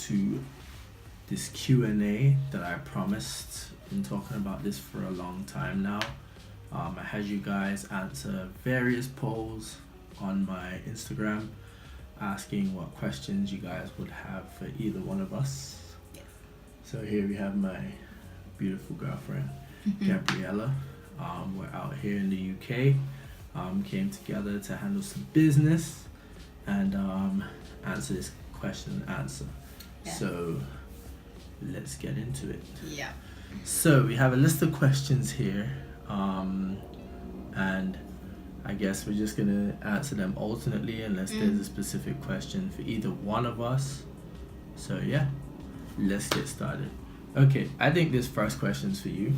to this Q&A that I promised. Been talking about this for a long time now. I had you guys answer various polls on my Instagram asking what questions you guys would have for either one of us. Yes. So here we have my beautiful girlfriend, Gabriella. We're out here in the UK. Came together to handle some business and answer this question and answer. Yeah. So let's get into it. Yeah. So we have a list of questions here, and I guess we're just gonna answer them alternately unless there's a specific question for either one of us. So yeah, let's get started. Okay, I think this first question's for you.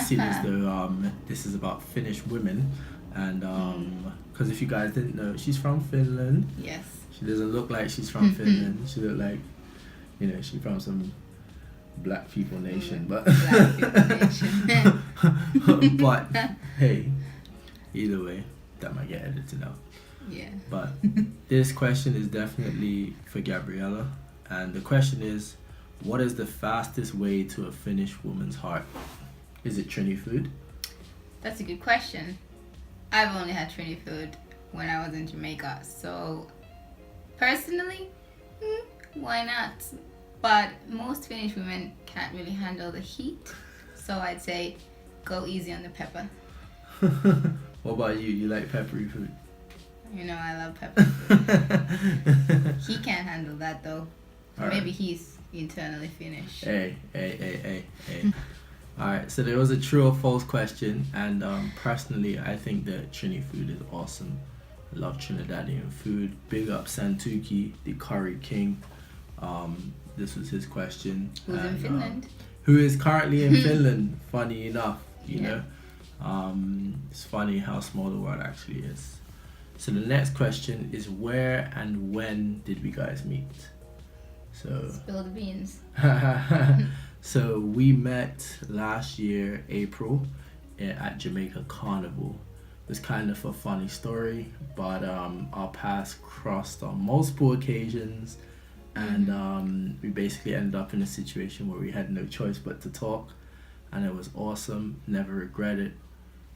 Seeing as though this is about Finnish women, and because if you guys didn't know, she's from Finland. Yes. She doesn't look like she's from Finland. She look like, you know, she's from some black people nation, but Black people nation. but hey, either way, that might get edited out. Yeah. But this question is definitely for Gabriella, and the question is, what is the fastest way to a Finnish woman's heart? Is it Trini food? That's a good question. I've only had Trini food when I was in Jamaica, so personally, why not? But most Finnish women can't really handle the heat, so I'd say go easy on the pepper. What about you? You like peppery food? You know I love pepper food. He can't handle that though. All right. Maybe he's internally Finnish. Hey. Alright, so there was a true or false question, and personally I think that Trini food is awesome. I love Trinidadian food. Big up Santuki, the curry king. This was his question. Who's in Finland? Who is currently in Finland, funny enough, you Yeah. know. It's funny how small the world actually is. So the next question is, where and when did we guys meet? So Spill the beans. so we met last year, April, at Jamaica Carnival. It was kind of a funny story, but our paths crossed on multiple occasions, and we basically ended up in a situation where we had no choice but to talk, and it was awesome. Never regret it,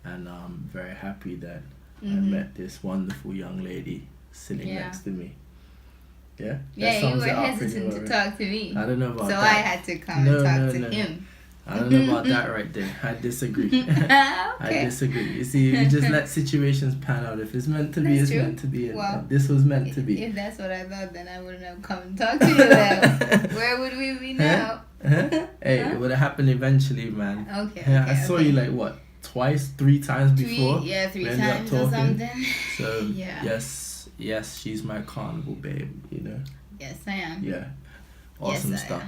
and I'm very happy that I met this wonderful young lady sitting next to me. Yeah? Yeah, you were it up pretty hesitant well, to right? talk to me. I don't know about so that. I had to come and talk to him. I don't know about that right there. I disagree. Okay. I disagree. You see, you just let situations pan out. If it's meant to be, That's it's true. meant to be. Well, And this was meant to be. If that's what I thought, then I wouldn't have come and talked to you then. Where would we be now? Hey, it would have happened eventually, man. Okay. Yeah, I saw you like what, 3 times before? Three We ended up times or talking. something. So Yeah. yes, she's my carnival babe. You know. Yes, I am. Yeah. Awesome Yes, I stuff.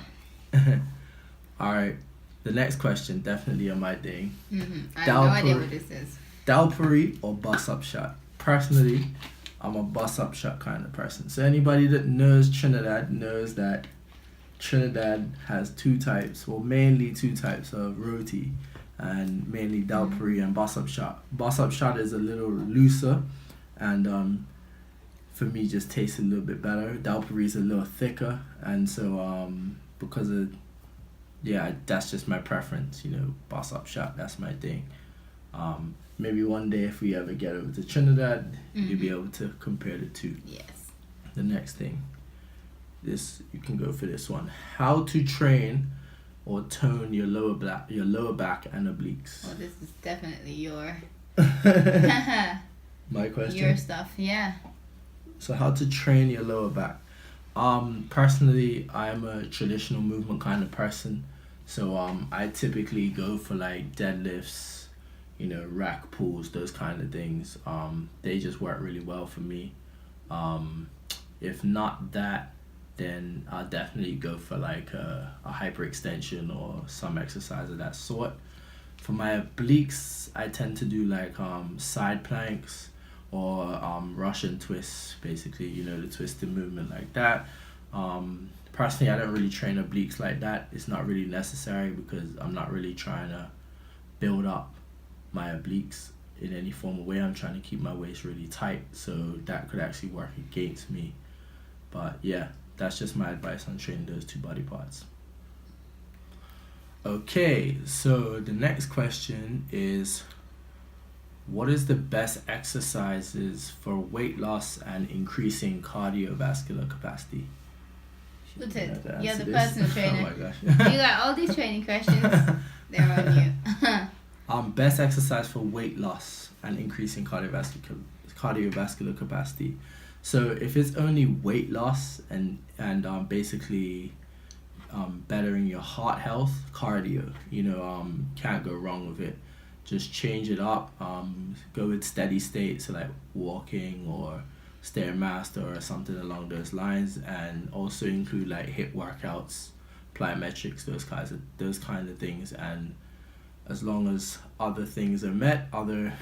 All right. The next question, definitely on my thing. I have no idea what this is. Dalpery or bus up shot? Personally, I'm a bus up shot kind of person. So anybody that knows Trinidad knows that Trinidad has 2 types, well mainly 2 types of roti, and mainly dalpery and bus up shot. Bus up shot is a little looser, and for me just tastes a little bit better. Dalpery is a little thicker, and so because of that's just my preference, you know. Bus up shot, that's my thing. Maybe one day if we ever get over to Trinidad, you'll be able to compare the 2. Yes. The next thing, you can go for this one. How to train or tone your lower back and obliques? Well, this is definitely your My question. your stuff. Yeah. So how to train your lower back? Personally, I'm a traditional movement kind of person. So I typically go for like deadlifts, you know, rack pulls, those kind of things. They just work really well for me. If not that, then I'll definitely go for like a hyperextension or some exercise of that sort. For my obliques, I tend to do like side planks or Russian twists, basically, you know, the twisted movement like that. Personally, I don't really train obliques like that. It's not really necessary because I'm not really trying to build up my obliques in any form of way. I'm trying to keep my waist really tight, so that could actually work against me. But yeah, that's just my advice on training those two body parts. Okay, so the next question is, what is the best exercises for weight loss and increasing cardiovascular capacity? What's it? Yeah, You're the this. personal trainer. Oh my gosh. You got all these training questions. They're on you. Best exercise for weight loss and increasing cardiovascular capacity. So if it's only weight loss and basically bettering your heart health, cardio, can't go wrong with it. Just change it up. Go with steady state, so like walking or stairmaster or something along those lines, and also include like HIIT workouts, plyometrics, those kind of things. And as long as other things are met, other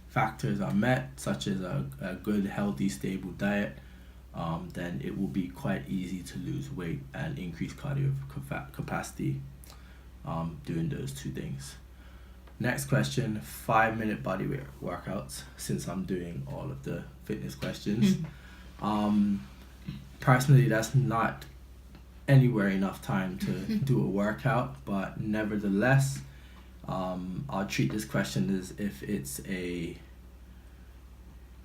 factors are met, such as a good, healthy, stable diet, then it will be quite easy to lose weight and increase cardio capacity doing those two things. Next question, 5-minute body weight workouts, since I'm doing all of the fitness questions. Personally, that's not anywhere enough time to do a workout, but nevertheless, I'll treat this question as if it's a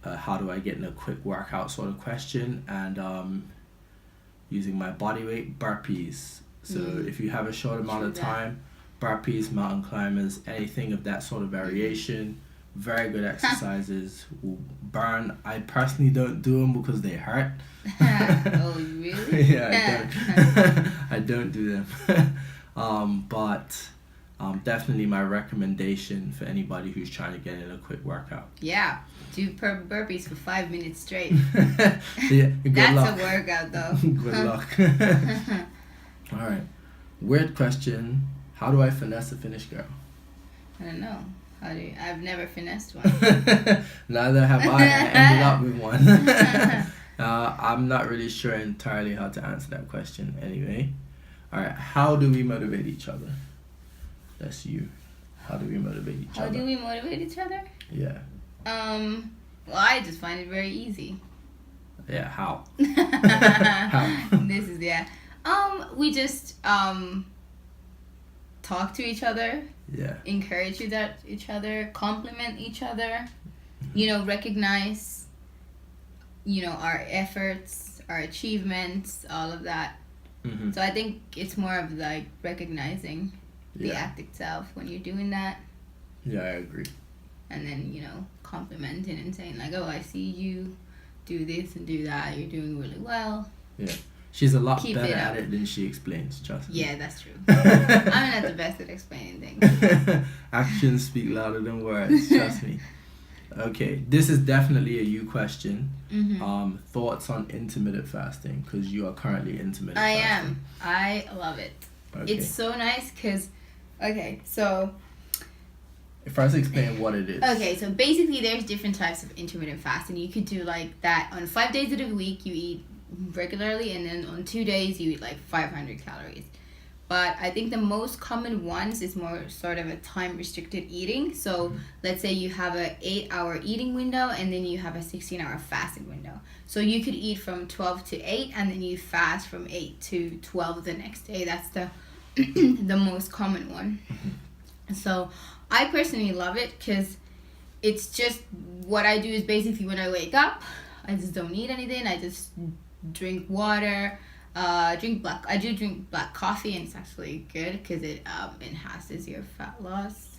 how do I get in a quick workout sort of question, and using my body weight, burpees. So if you have a short amount of time, burpees, mountain climbers, anything of that sort of variation, very good exercises, will burn. I personally don't do them because they hurt. Oh, really? Yeah, I don't. I don't do them. But definitely my recommendation for anybody who's trying to get in a quick workout. Yeah, do burpees for 5 minutes straight. Yeah, good That's luck. a workout though. Good luck. All right. Weird question. How do I finesse a Finnish girl? I don't know. I've never finessed one. Neither have I. I ended up with one. I'm not really sure entirely how to answer that question anyway. All right. How do we motivate each other? That's you. How do we motivate each other? How do we motivate each other? Yeah. Well, I just find it very easy. Yeah, how? How? This is we just talk to each other. Yeah. Encourage each other, compliment each other. Recognize our efforts, our achievements, all of that. Mm-hmm. So I think it's more of like recognizing the act itself when you're doing that. Yeah, I agree. And then, complimenting and saying like, oh, I see you do this and do that. You're doing really well. Yeah. She's a lot better at it than she explains, trust me. Yeah, that's true. I'm not the best at explaining things. Actions speak louder than words, trust me. Okay, this is definitely a you question. Mm-hmm. Thoughts on intermittent fasting, because you are currently intermittent fasting. am. I love it. Okay. It's so nice because, so... First explain what it is. Okay, so basically there's different types of intermittent fasting. You could do like that on 5 days of the week, you eat regularly, and then on 2 days you eat like 500 calories. But I think the most common ones is more sort of a time restricted eating. So let's say you have a 8-hour eating window, and then you have a 16-hour fasting window. So you could eat from 12 to 8, and then you fast from 8 to 12 the next day. That's the the most common one. So I personally love it because it's just what I do is basically when I wake up, I just don't eat anything. I just drink water, drink black coffee, and it's actually good because it enhances your fat loss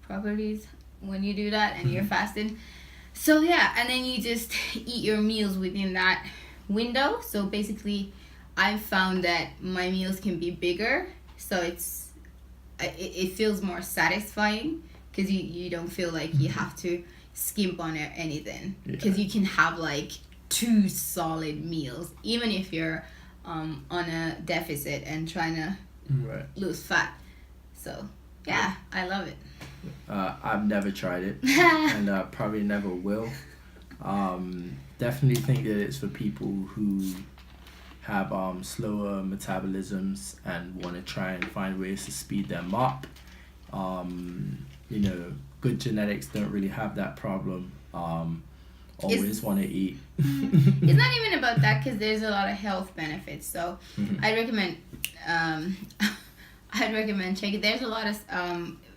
properties when you do that and you're fasting. So yeah, and then you just eat your meals within that window. So basically, I've found that my meals can be bigger, so it feels more satisfying because you don't feel like you have to skimp on anything, because you can have like 2 solid meals even if you're on a deficit and trying to lose fat. So yeah, I love it. I've never tried it and probably never will. Definitely think that it's for people who have slower metabolisms and want to try and find ways to speed them up. Good genetics don't really have that problem. always want to eat. It's not even about that, because there's a lot of health benefits. So I'd recommend checking. There's a lot of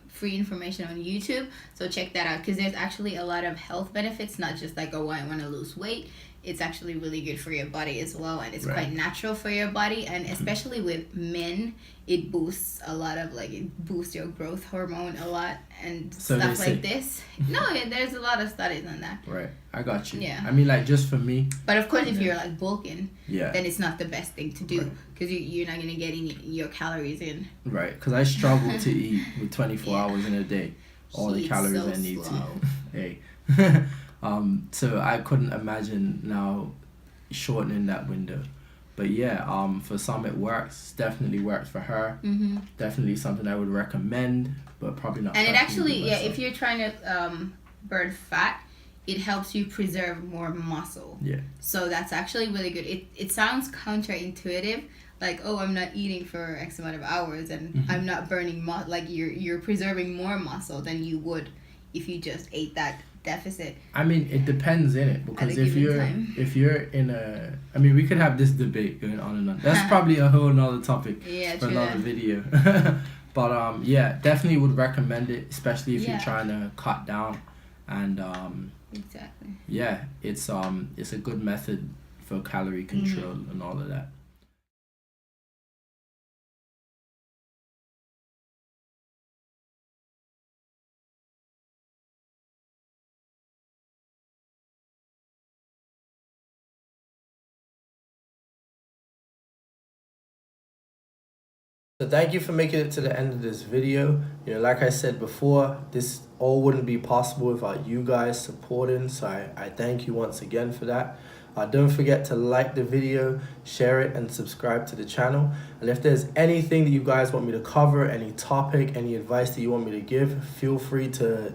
free information on YouTube, so check that out, because there's actually a lot of health benefits, not just like, oh, I want to lose weight. It's actually really good for your body as well, and it's quite natural for your body, and especially with men, it boosts a lot of, like, it boosts your growth hormone a lot, and So stuff they like this. No, there's a lot of studies on that. Right, I got you. Yeah. I mean, like, just for me. But of course, if you're like bulking, Yeah. then it's not the best thing to do, because you're not gonna get any your calories in. Right, because I struggle to eat with 24 hours in a day, all the Eat calories so I need slow. to. Hey. So I couldn't imagine now shortening that window. But yeah, for some it works. Definitely works for her. Definitely something I would recommend, but probably not. And it actually, personally myself. if you're trying to burn fat, it helps you preserve more muscle. Yeah. So that's actually really good. It sounds counterintuitive, like, oh, I'm not eating for X amount of hours and I'm not burning like you're preserving more muscle than you would if you just ate that deficit. I mean, it depends in it, because if you're in a, I mean, we could have this debate going on and on. That's probably a whole nother topic for another video. But yeah, definitely would recommend it, especially if you're trying to cut down, and exactly. yeah, it's a good method for calorie control and all of that. So thank you for making it to the end of this video. You know, like I said before, this all wouldn't be possible without you guys supporting. So I thank you once again for that. Don't forget to like the video, share it, and subscribe to the channel. And if there's anything that you guys want me to cover, any topic, any advice that you want me to give, feel free to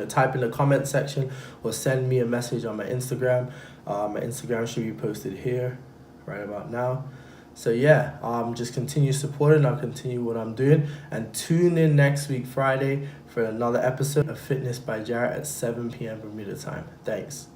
type in the comment section or send me a message on my Instagram. My Instagram should be posted here right about now. So yeah, just continue supporting. I'll continue what I'm doing, and tune in next week Friday for another episode of Fitness by Jaret at 7 p.m. Bermuda time. Thanks.